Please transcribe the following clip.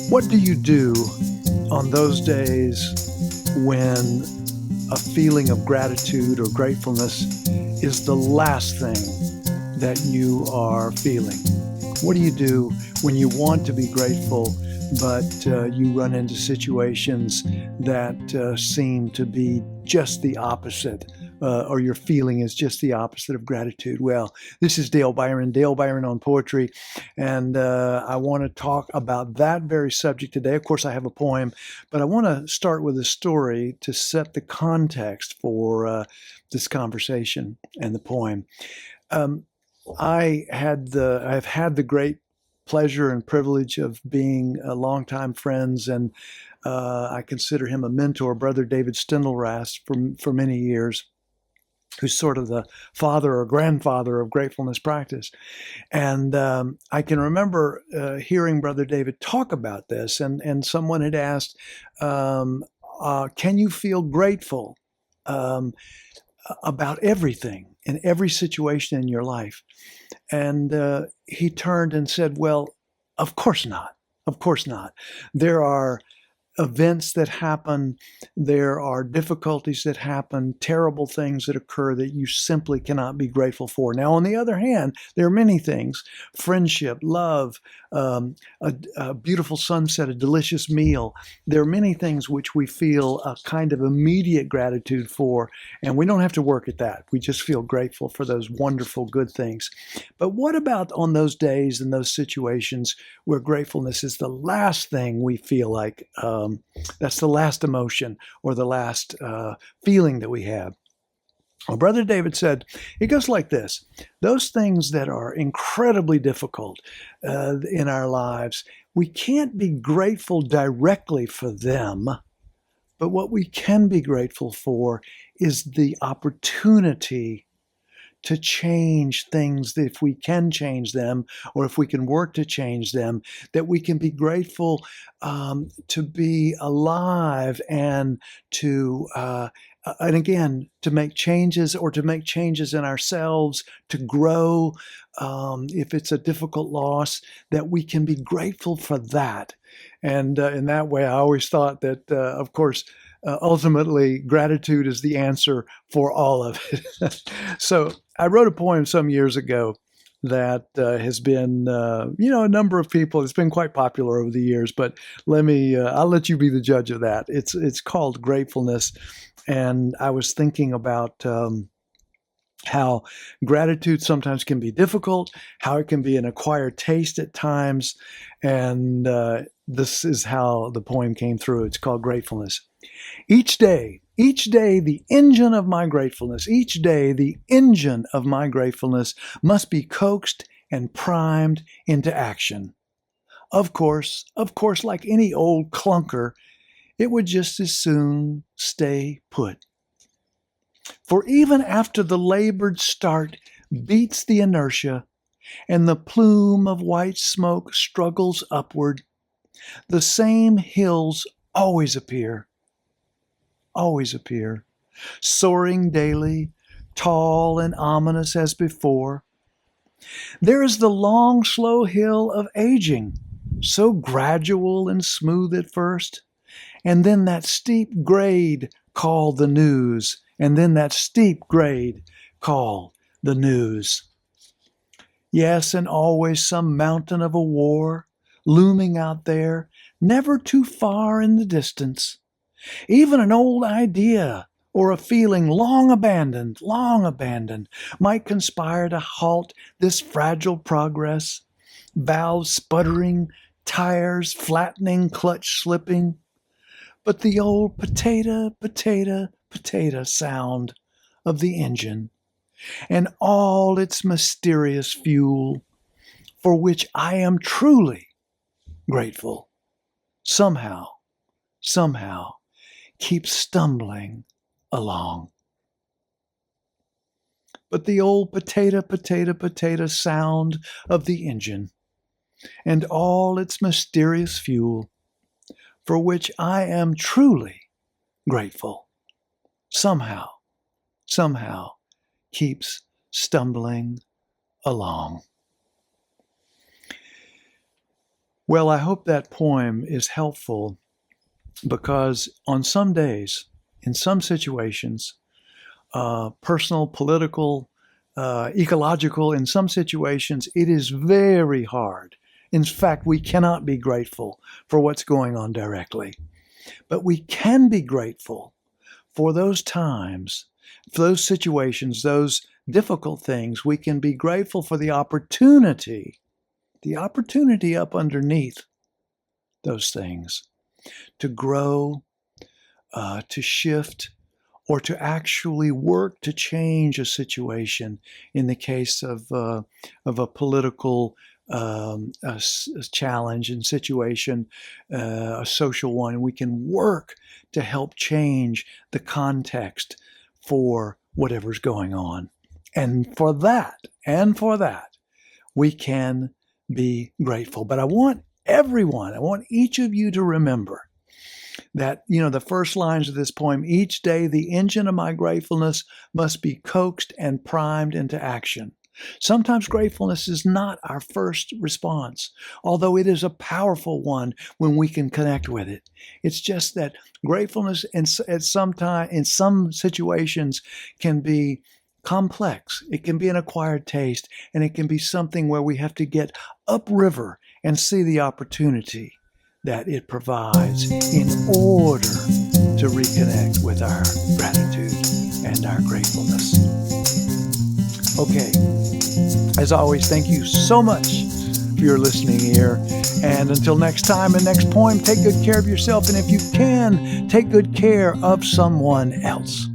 What do you do on those days when a feeling of gratitude or gratefulness is the last thing that you are feeling? What do you do when you want to be grateful, but you run into situations that seem to be just the opposite, or your feeling is just the opposite of gratitude? Well, this is Dale Byron on Poetry, and I want to talk about that very subject today. Of course, I have a poem, but I want to start with a story to set the context for this conversation and the poem. I've had the great pleasure and privilege of being longtime friends, and I consider him a mentor, Brother David Steindl-Rast, for many years, who's sort of the father or grandfather of gratefulness practice. And I can remember hearing Brother David talk about this, and someone had asked, can you feel grateful about everything in every situation in your life? And he turned and said, well, of course not. Of course not. There are events that happen, there are difficulties that happen, terrible things that occur that you simply cannot be grateful for. Now, on the other hand, there are many things: friendship, love, a beautiful sunset, a delicious meal. There are many things which we feel a kind of immediate gratitude for, and we don't have to work at that. We just feel grateful for those wonderful, good things. But what about on those days and those situations where gratefulness is the last thing we feel like? That's the last emotion or the last feeling that we have. Well, Brother David said, it goes like this: those things that are incredibly difficult in our lives, we can't be grateful directly for them, but what we can be grateful for is the opportunity to change things, that if we can change them, or if we can work to change them, that we can be grateful to be alive and again, to make changes, or to make changes in ourselves, to grow. If it's a difficult loss, that we can be grateful for that. And in that way, I always thought that, of course, ultimately, gratitude is the answer for all of it. So I wrote a poem some years ago that has been, a number of people. It's been quite popular over the years, but I'll let you be the judge of that. It's called Gratefulness, and I was thinking about how gratitude sometimes can be difficult, how it can be an acquired taste at times, and this is how the poem came through. It's called Gratefulness. Each day, the engine of my gratefulness, each day, the engine of my gratefulness must be coaxed and primed into action. Of course, like any old clunker, it would just as soon stay put. For even after the labored start beats the inertia and the plume of white smoke struggles upward, the same hills always appear, soaring daily, tall and ominous as before. There is the long, slow hill of aging, so gradual and smooth at first, and then that steep grade called the news, Yes, and always some mountain of a war looming out there, never too far in the distance. Even an old idea or a feeling long abandoned, might conspire to halt this fragile progress. Valves sputtering, tires flattening, clutch slipping. But the old potato sound of the engine and all its mysterious fuel, for which I am truly grateful, somehow, keeps stumbling along. But the old potato sound of the engine and all its mysterious fuel, for which I am truly grateful, somehow keeps stumbling along. Well, I hope that poem is helpful because on some days, in some situations, personal, political, ecological, in some situations, it is very hard. In fact, we cannot be grateful for what's going on directly. But we can be grateful for those times, for those situations, those difficult things. We can be grateful for the opportunity up underneath those things to grow, to shift, or to actually work to change a situation. In the case of a political a challenge and situation, a social one, we can work to help change the context for whatever's going on. And for that, we can be grateful. But I want each of you to remember that, the first lines of this poem: each day the engine of my gratefulness must be coaxed and primed into action. Sometimes gratefulness is not our first response, although it is a powerful one when we can connect with it. It's just that gratefulness in some situations can be complex. It can be an acquired taste, and it can be something where we have to get upriver and see the opportunity that it provides in order to reconnect with our gratitude and our gratefulness. Okay, as always, thank you so much for your listening ear. And until next time and next poem, take good care of yourself. And if you can, take good care of someone else.